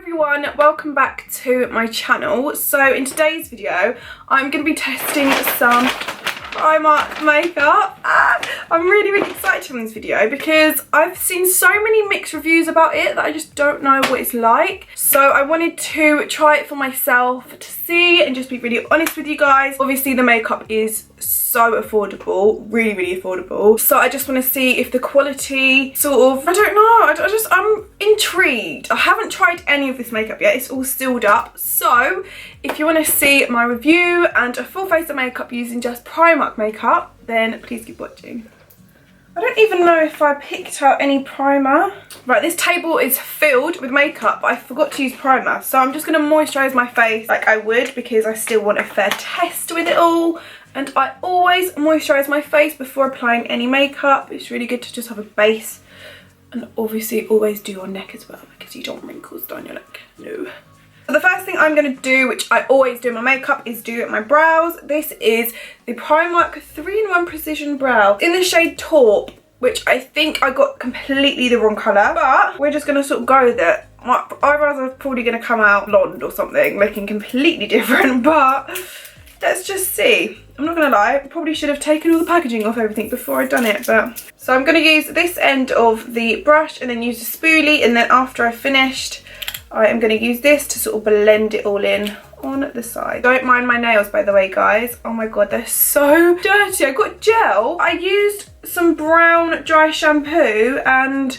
everyone, welcome back to my channel. So in today's video I'm going to be testing some Primark makeup. I'm really excited on this video because I've seen so many mixed reviews about it that I just don't know what it's like. So I wanted to try it for myself to see and just be really honest with you guys. Obviously the makeup is so affordable, really affordable. So I just want to see if the quality sort of, I don't know, I'm intrigued. I haven't tried any of this makeup yet, it's all sealed up. So if you want to see my review and a full face of makeup using just Primark makeup, then please keep watching. I don't even know if I picked out any primer. Right, this table is filled with makeup, but I forgot to use primer. So I'm just going to moisturise my face like I would because I still want a fair test with it all. And I always moisturise my face before applying any makeup. It's really good to just have a base. And obviously always do your neck as well because you don't want wrinkles down your neck. No. So the first thing I'm going to do, which I always do in my makeup, is do my brows. This is the Primark 3-in-1 Precision Brow in the shade Taupe, which I think I got completely the wrong colour. But we're just going to sort of go with it. My eyebrows are probably going to come out blonde or something, looking completely different, but let's just see. I'm not going to lie, I probably should have taken all the packaging off everything before I'd done it, but... So I'm going to use this end of the brush and then use the spoolie, and then after I've finished, I am going to use this to sort of blend it all in on the side. Don't mind my nails, by the way, guys. Oh my god, they're so dirty. I got gel. I used some brown dry shampoo and...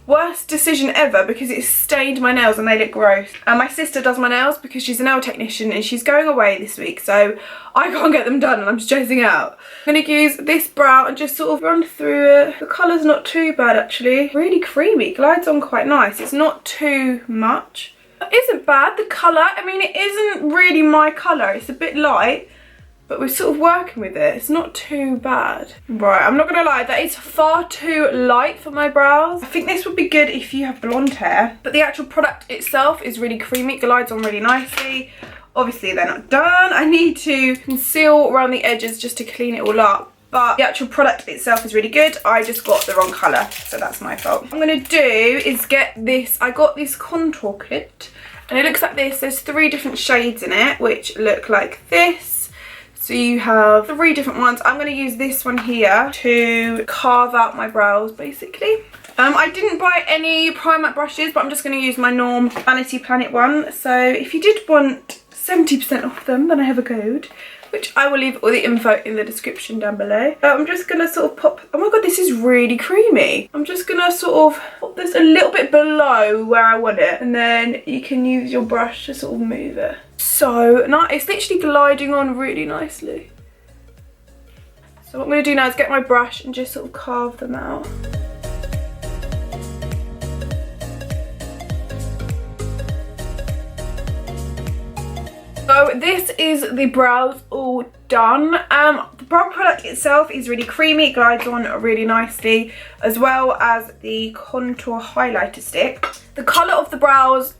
worst decision ever because it stained my nails and they look gross. And my sister does my nails because she's a nail technician and she's going away this week, so I can't get them done and I'm just chasing out. I'm going to use this brow and just sort of run through it. The colour's not too bad actually. Really creamy, glides on quite nice. It's not too much. It isn't bad, the colour. I mean, it isn't really my colour. It's a bit light. But we're sort of working with it. It's not too bad. Right, I'm not going to lie. That is far too light for my brows. I think this would be good if you have blonde hair. But the actual product itself is really creamy. It glides on really nicely. Obviously, they're not done. I need to conceal around the edges just to clean it all up. But the actual product itself is really good. I just got the wrong colour, so that's my fault. What I'm going to do is get this. I got this contour kit. And it looks like this. There's 3 different shades in it, which look like this. So you have 3 different ones. I'm going to use this one here to carve out my brows, basically. I didn't buy any Primark brushes, but I'm just going to use my Norm Vanity Planet one. So if you did want 70% off them, then I have a code, which I will leave all the info in the description down below. I'm just going to sort of pop... Oh my god, this is really creamy. I'm just going to sort of pop this a little bit below where I want it. And then you can use your brush to sort of move it. So now it's literally gliding on really nicely. So what I'm going to do now is get my brush and just sort of carve them out. So this is the brows all done. The brow product itself is really creamy, it glides on really nicely, as well as the contour highlighter stick. The colour of the brows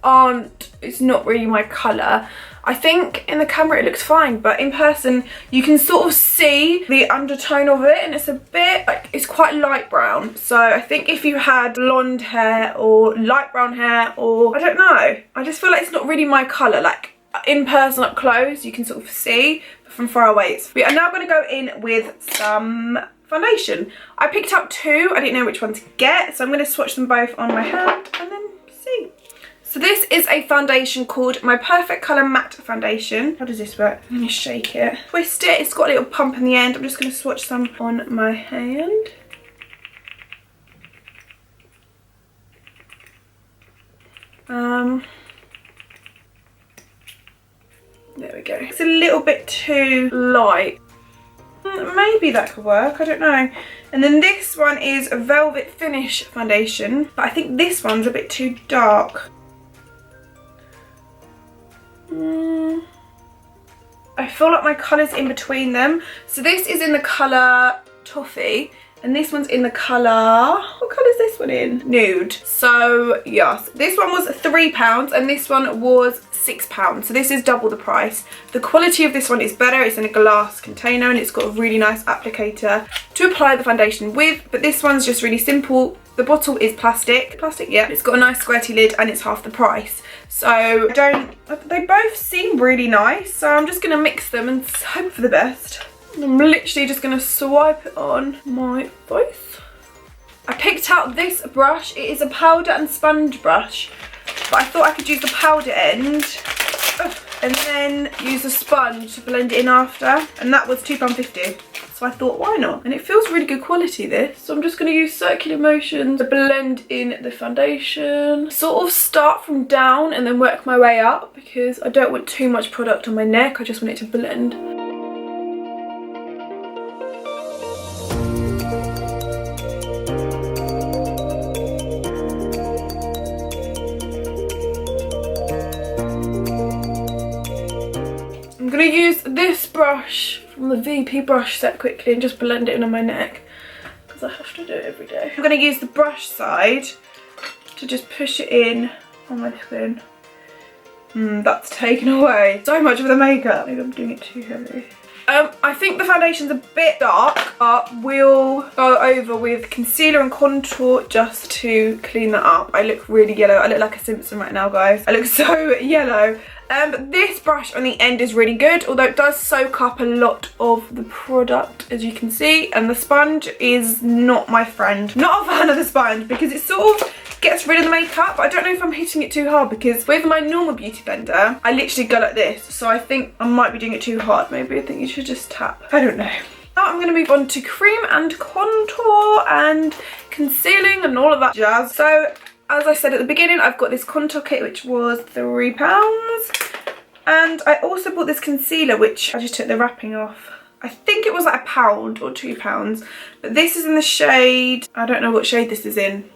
it's not really my colour. I think in the camera it looks fine, but in person you can sort of see the undertone of it and it's a bit like, it's quite light brown. So I think if you had blonde hair or light brown hair, or I don't know, I just feel like it's not really my colour. Like in person up close you can sort of see, but from far away it's... We are now going to go in with some foundation. I picked up 2, I didn't know which one to get, so I'm going to swatch them both on my hand and then see. So this is a foundation called My Perfect Colour Matte Foundation. How does this work? I'm going to shake it, twist it, it's got a little pump in the end. I'm just going to swatch some on my hand. There we go. It's a little bit too light. Maybe that could work, I don't know. And then this one is a Velvet Finish foundation, but I think this one's a bit too dark. I feel like my colour's in between them. So this is in the colour Toffee, and this one's in the colour... What colour is this one in? Nude. So yes, this one was £3 and this one was £6. So this is double the price. The quality of this one is better. It's in a glass container and it's got a really nice applicator to apply the foundation with, but this one's just really simple. The bottle is plastic. Plastic, yeah. It's got a nice squirty lid and it's half the price. So they both seem really nice. So I'm just gonna mix them and hope for the best. I'm literally just gonna swipe it on my face. I picked out this brush. It is a powder and sponge brush, but I thought I could use the powder end and then use a sponge to blend it in after, and that was £2.50. So I thought, why not? And it feels really good quality, this. So I'm just going to use circular motion to blend in the foundation. Sort of start from down and then work my way up, because I don't want too much product on my neck. I just want it to blend. I'm going to use this brush from the VP brush set quickly and just blend it in on my neck, because I have to do it every day. I'm going to use the brush side to just push it in on my skin. That's taken away so much of the makeup. Maybe I'm doing it too heavy. I think the foundation's a bit dark, but we'll go over with concealer and contour just to clean that up. I look really yellow. I look like a Simpson right now, guys. I look so yellow. But this brush on the end is really good, although it does soak up a lot of the product, as you can see. And the sponge is not my friend. Not a fan of the sponge, because it sort of gets rid of the makeup. I don't know if I'm hitting it too hard, because with my normal beauty blender, I literally go like this. So I think I might be doing it too hard. Maybe I think you should just tap. I don't know. Now I'm going to move on to cream and contour and concealing and all of that jazz. So as I said at the beginning, I've got this contour kit, which was £3. And I also bought this concealer, which I just took the wrapping off. I think it was like £1 or £2. But this is in the shade, I don't know what shade this is in,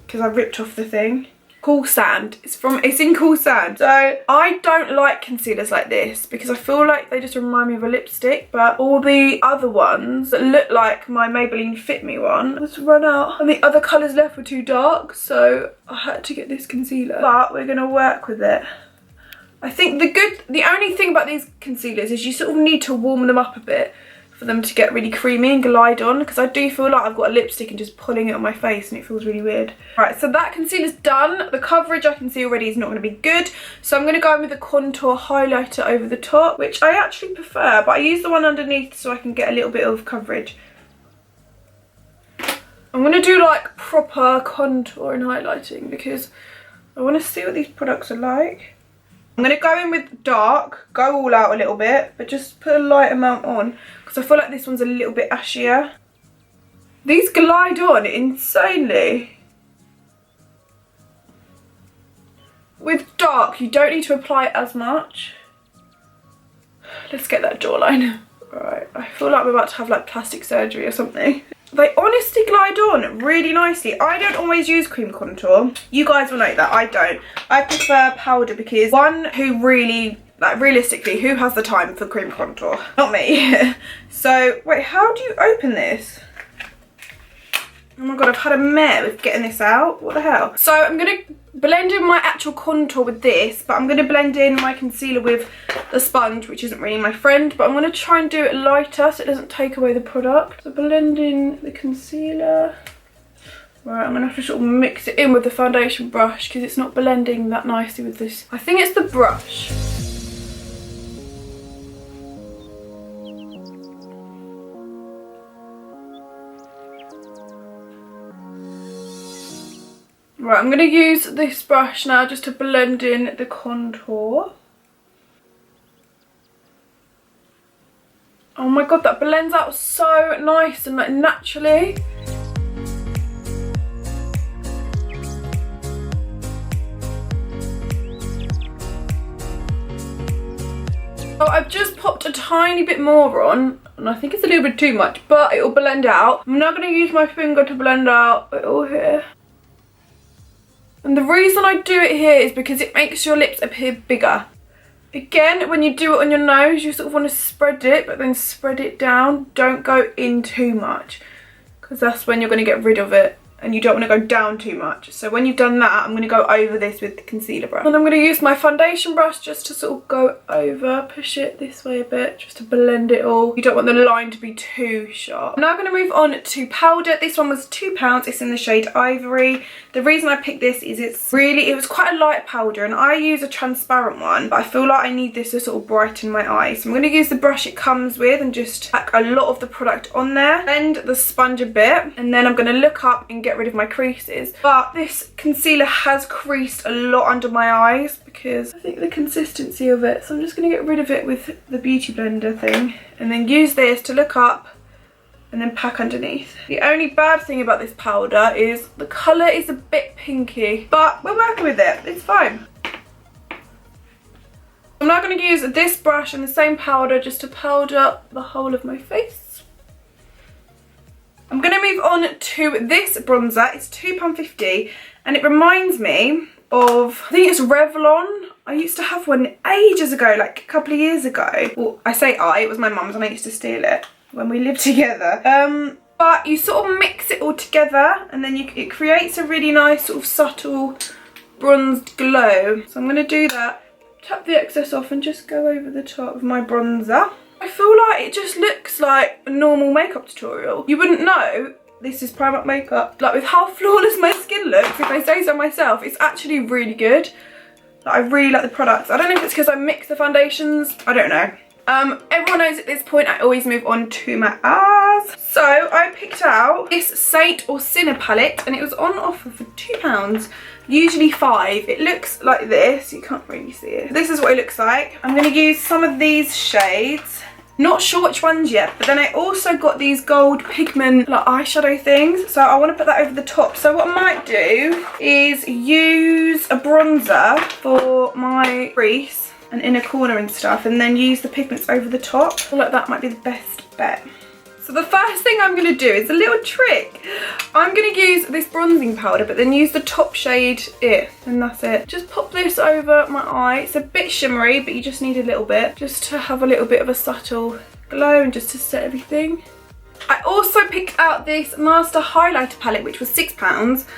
because I ripped off the thing. Cool Sand. It's in Cool Sand. So I don't like concealers like this, because I feel like they just remind me of a lipstick, but all the other ones that look like my Maybelline Fit Me one has run out, and the other colours left were too dark, so I had to get this concealer. But we're gonna work with it. I think the only thing about these concealers is you sort of need to warm them up a bit for them to get really creamy and glide on, because I do feel like I've got a lipstick and just pulling it on my face and it feels really weird. Right, so that concealer's done. The coverage I can see already is not going to be good, so I'm going to go in with the contour highlighter over the top, which I actually prefer, but I use the one underneath so I can get a little bit of coverage. I'm going to do like proper contour and highlighting, because I want to see what these products are like. I'm going to go in with dark, go all out a little bit, but just put a light amount on, because I feel like this one's a little bit ashier. These glide on insanely. With dark, you don't need to apply it as much. Let's get that jawline. Right, I feel like we're about to have like plastic surgery or something. They honestly glide on really nicely. I don't always use cream contour. You guys will know that I don't. I prefer powder, because one, who really, like realistically, who has the time for cream contour? Not me. So, wait, how do you open this? Oh my god, I've had a mare with getting this out. What the hell? So I'm going to blend in my actual contour with this, but I'm going to blend in my concealer with the sponge, which isn't really my friend, but I'm going to try and do it lighter so it doesn't take away the product. So blend in the concealer. Right, I'm going to have to sort of mix it in with the foundation brush, because it's not blending that nicely with this. I think it's the brush. Right, I'm going to use this brush now just to blend in the contour. Oh my god, that blends out so nice and like naturally. So I've just popped a tiny bit more on, and I think it's a little bit too much, but it will blend out. I'm now going to use my finger to blend out it all here. And the reason I do it here is because it makes your lips appear bigger. Again, when you do it on your nose, you sort of want to spread it, but then spread it down. Don't go in too much, because that's when you're going to get rid of it and you don't want to go down too much. So when you've done that, I'm going to go over this with the concealer brush. And I'm going to use my foundation brush just to sort of go over, push it this way a bit, just to blend it all. You don't want the line to be too sharp. I'm now going to move on to powder. This one was £2. It's in the shade Ivory. The reason I picked this is it was quite a light powder, and I use a transparent one, but I feel like I need this to sort of brighten my eyes. So I'm going to use the brush it comes with and just pack a lot of the product on there, blend the sponge a bit, and then I'm going to look up and get rid of my creases. But this concealer has creased a lot under my eyes because I think the consistency of it, so I'm just going to get rid of it with the beauty blender thing, and then use this to look up and then pack underneath. The only bad thing about this powder is the colour is a bit pinky, but we're working with it, it's fine. I'm now going to use this brush and the same powder just to powder the whole of my face. I'm going to move on to this bronzer. It's £2.50 and it reminds me of, I think it's Revlon. I used to have one ages ago, like a couple of years ago. Well, I say it was my mum's and I used to steal it when we lived together. But you sort of mix it all together and then it creates a really nice sort of subtle bronzed glow. So I'm going to do that, tap the excess off and just go over the top of my bronzer. I feel like it just looks like a normal makeup tutorial. You wouldn't know this is Primark makeup. Like, with how flawless my skin looks, if I say so myself, it's actually really good. Like, I really like the products. I don't know if it's because I mix the foundations, I don't know. Everyone knows at this point I always move on to my eyes. So I picked out this Saint or Sinner palette and it was on offer for £2, usually £5. It looks like this, you can't really see it. This is what it looks like. I'm going to use some of these shades. Not sure which ones yet, but then I also got these gold pigment like eyeshadow things, so I want to put that over the top. So what I might do is use a bronzer for my crease and inner corner and stuff, and then use the pigments over the top. I feel like that might be the best bet. So the first thing I'm going to do is a little trick. I'm going to use this bronzing powder, but then use the top shade here, and that's it. Just pop this over my eye. It's a bit shimmery, but you just need a little bit, just to have a little bit of a subtle glow and just to set everything. I also picked out this Master Highlighter palette, which was £6.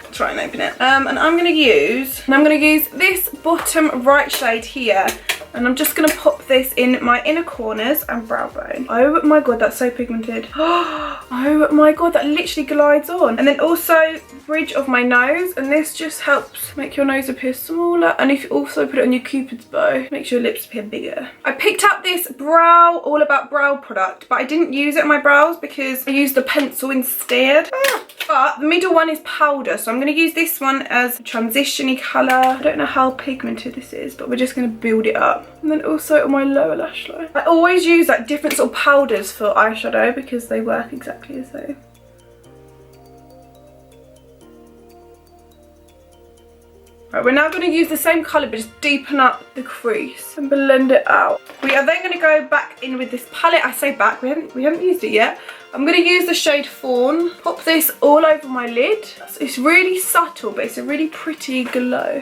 I'll try and open it. And I'm going to use this bottom right shade here. And I'm just going to pop this in my inner corners and brow bone. Oh my god, that's so pigmented. Oh my god, that literally glides on. And then also bridge of my nose, and this just helps make your nose appear smaller. And if you also put it on your Cupid's bow, makes your lips appear bigger. I picked up this All About Brow product, but I didn't use it on my brows because I used a pencil instead. But the middle one is powder, so I'm going to use this one as a transition-y colour. I don't know how pigmented this is, but we're just going to build it up. And then also on my lower lash line. I always use like different sort of powders for eyeshadow because they work exactly the same. Right, we're now going to use the same colour but just deepen up the crease and blend it out. We are then going to go back in with this palette. I say back, we haven't used it yet. I'm going to use the shade Fawn. Pop this all over my lid. It's really subtle, but it's a really pretty glow.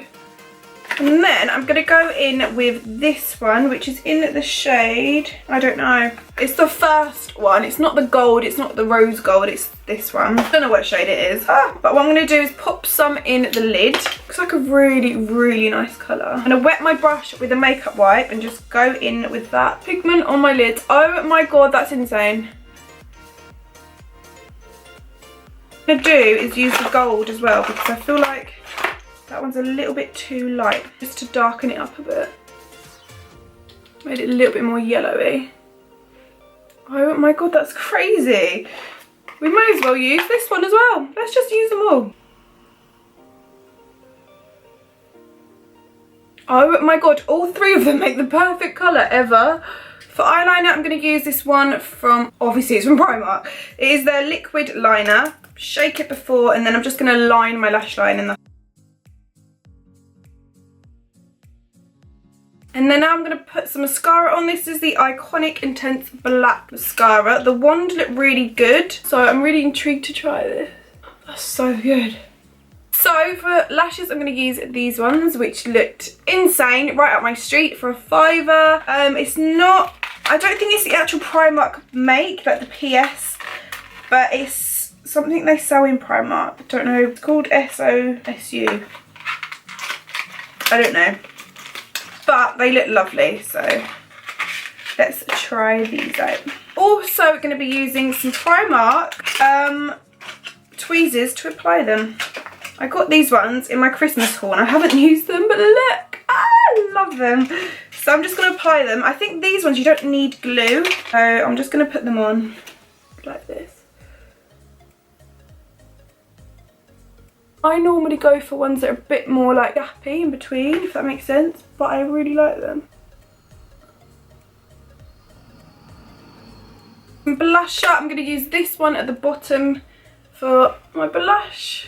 And then I'm going to go in with this one, which is in the shade, I don't know. It's the first one. It's not the gold, it's not the rose gold, it's this one. I don't know what shade it is. But what I'm going to do is pop some in the lid. Looks like a really, really nice colour. I'm going to wet my brush with a makeup wipe and just go in with that pigment on my lids. Oh my god, that's insane. What I'm going to do is use the gold as well because I feel like that one's a little bit too light, just to darken it up a bit. Made it a little bit more yellowy. Oh my god, that's crazy. We may as well use this one as well. Let's just use them all. Oh my god, all three of them make the perfect colour ever. For eyeliner, I'm going to use this one from, obviously it's from Primark. It is their liquid liner. Shake it before, and then I'm just going to line my lash line in the. And then now I'm going to put some mascara on. This is the Iconic Intense Black Mascara. The wand looked really good, so I'm really intrigued to try this. That's so good. So for lashes, I'm going to use these ones, which looked insane, right up my street for a £5. It's not, I don't think it's the actual Primark make, like the PS, but it's something they sell in Primark. I don't know, it's called SOOOO. I don't know. But they look lovely, so let's try these out. Also, we're going to be using some Primark tweezers to apply them. I got these ones in my Christmas haul and I haven't used them, but look, I love them. So I'm just going to apply them. I think these ones you don't need glue, so I'm just going to put them on like this. I normally go for ones that are a bit more like gappy in between, if that makes sense, but I really like them. Blusher, I'm going to use this one at the bottom for my blush.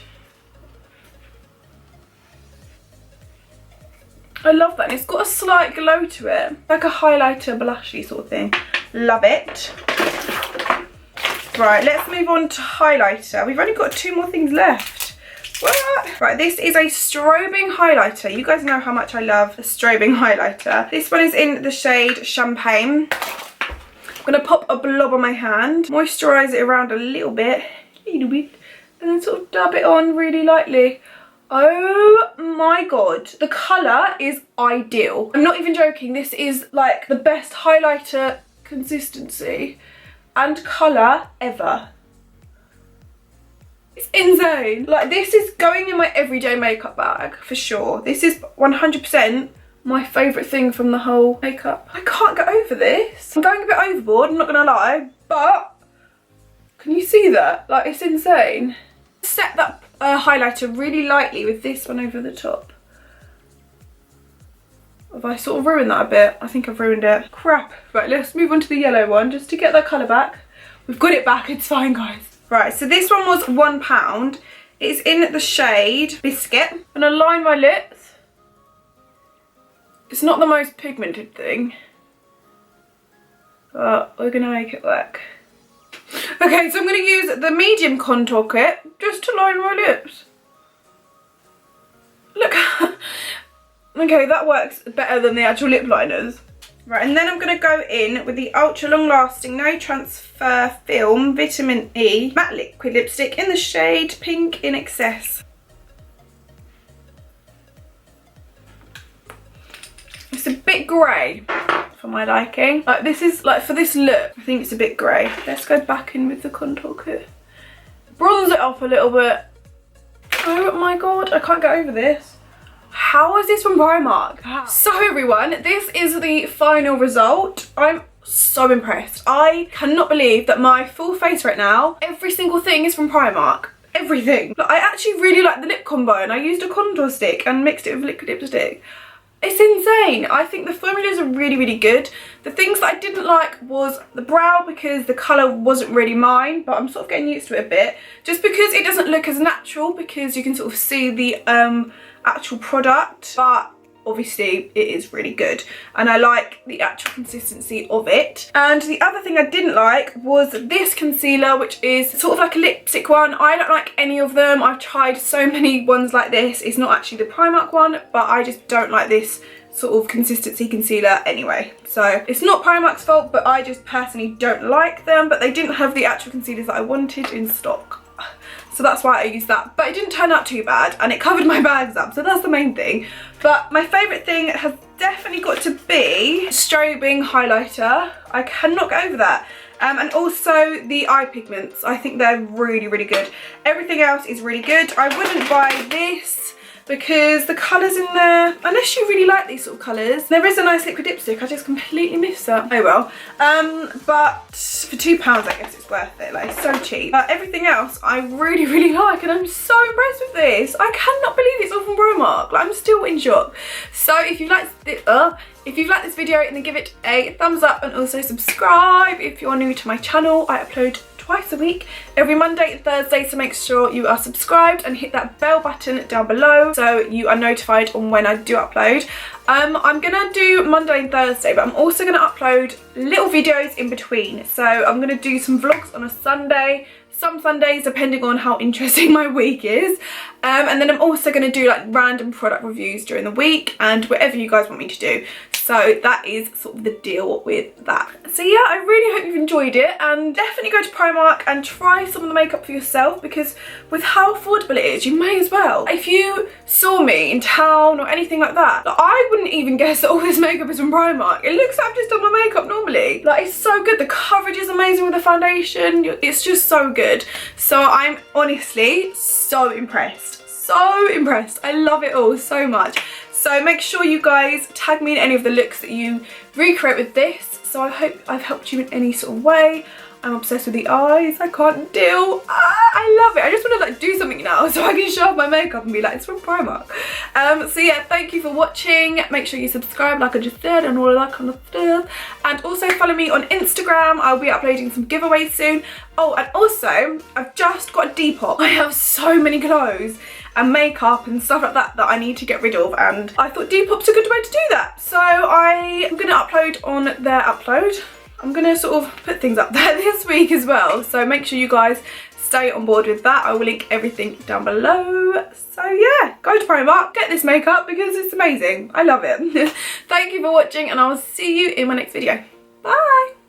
I love that, and it's got a slight glow to it, like a highlighter blushy sort of thing. Love it. Right, let's move on to highlighter. We've only got 2 more things left. What? Right, this is a strobing highlighter. You guys know how much I love a strobing highlighter. This one is in the shade Champagne. I'm gonna pop a blob on my hand, moisturize it around a little bit, and then sort of dab it on really lightly. Oh my god, the colour is ideal. I'm not even joking, this is like the best highlighter consistency and colour ever. It's insane. Like, this is going in my everyday makeup bag for sure. This is 100% my favourite thing from the whole makeup. I can't get over this. I'm going a bit overboard, I'm not gonna lie, but can you see that? Like, it's insane. Set that highlighter really lightly with this one over the top. Have I sort of ruined that a bit? I think I've ruined it. Crap. Right, let's move on to the yellow one just to get that colour back. We've got it back, it's fine, guys. Right, so this one was £1. It's in the shade Biscuit. I'm gonna line my lips. It's not the most pigmented thing, but we're gonna make it work. Okay, so I'm going to use the medium contour kit just to line my lips. Look. Okay, that works better than the actual lip liners. Right, and then I'm going to go in with the ultra long lasting no transfer film vitamin E matte liquid lipstick in the shade Pink in Excess. It's a bit grey for my liking. Like, this is, like, for this look, I think it's a bit grey. Let's go back in with the contour kit. Bronze it up a little bit. Oh my god, I can't get over this. How is this from Primark? How? So everyone, this is the final result. I'm so impressed. I cannot believe that my full face right now, every single thing is from Primark. Everything. Like, I actually really like the lip combo, and I used a contour stick and mixed it with liquid lipstick. It's insane. I think the formulas are really, really good. The things that I didn't like was the brow, because the colour wasn't really mine, but I'm sort of getting used to it a bit. Just because it doesn't look as natural, because you can sort of see the actual product, but obviously it is really good and I like the actual consistency of it. And the other thing I didn't like was this concealer, which is sort of like a lipstick one. I don't like any of them. I've tried so many ones like this. It's not actually the Primark one, but I just don't like this sort of consistency concealer anyway. So it's not Primark's fault, but I just personally don't like them. But they didn't have the actual concealers that I wanted in stock, so that's why I used that. But it didn't turn out too bad and it covered my bags up, so that's the main thing. But my favourite thing has definitely got to be strobing highlighter. I cannot get over that. And also the eye pigments. I think they're really, really good. Everything else is really good. I wouldn't buy this because the colours in there, unless you really like these sort of colours. There is a nice liquid lipstick, I just completely missed that. Oh well. But for £2 I guess it's worth it, like, it's so cheap. But everything else I really, really like, and I'm so impressed with this. I cannot believe it's all from Primark. Like, I'm still in shock. So if you've liked this video, then give it a thumbs up and also subscribe if you're new to my channel. I upload twice a week, every Monday and Thursday, so make sure you are subscribed and hit that bell button down below so you are notified on when I do upload. I'm gonna do Monday and Thursday, but I'm also gonna upload little videos in between. So I'm gonna do some vlogs on a Sunday, some Sundays depending on how interesting my week is, and then I'm also going to do like random product reviews during the week and whatever you guys want me to do. So that is sort of the deal with that. So yeah, I really hope you've enjoyed it, and definitely go to Primark and try some of the makeup for yourself, because with how affordable it is, you may as well. If you saw me in town or anything like that, like, I wouldn't even guess that all this makeup is from Primark. It looks like I've just done my makeup normally. Like, it's so good. The coverage is amazing with the foundation. It's just so good. So I'm honestly so impressed. So impressed. I love it all so much. So make sure you guys tag me in any of the looks that you recreate with this. So I hope I've helped you in any sort of way. I'm obsessed with the eyes. I can't deal. I love it. I just want to like do something now so I can show off my makeup and be like, it's from Primark. So yeah, thank you for watching. Make sure you subscribe like I just said and all of that kind of stuff. And also follow me on Instagram. I'll be uploading some giveaways soon. Oh, and also I've just got a Depop. I have so many clothes and makeup and stuff like that that I need to get rid of, and I thought Depop's a good way to do that. So I'm going to upload on their upload. I'm going to sort of put things up there this week as well. So make sure you guys stay on board with that. I will link everything down below. So yeah, go to Primark, get this makeup because it's amazing. I love it. Thank you for watching, and I will see you in my next video. Bye.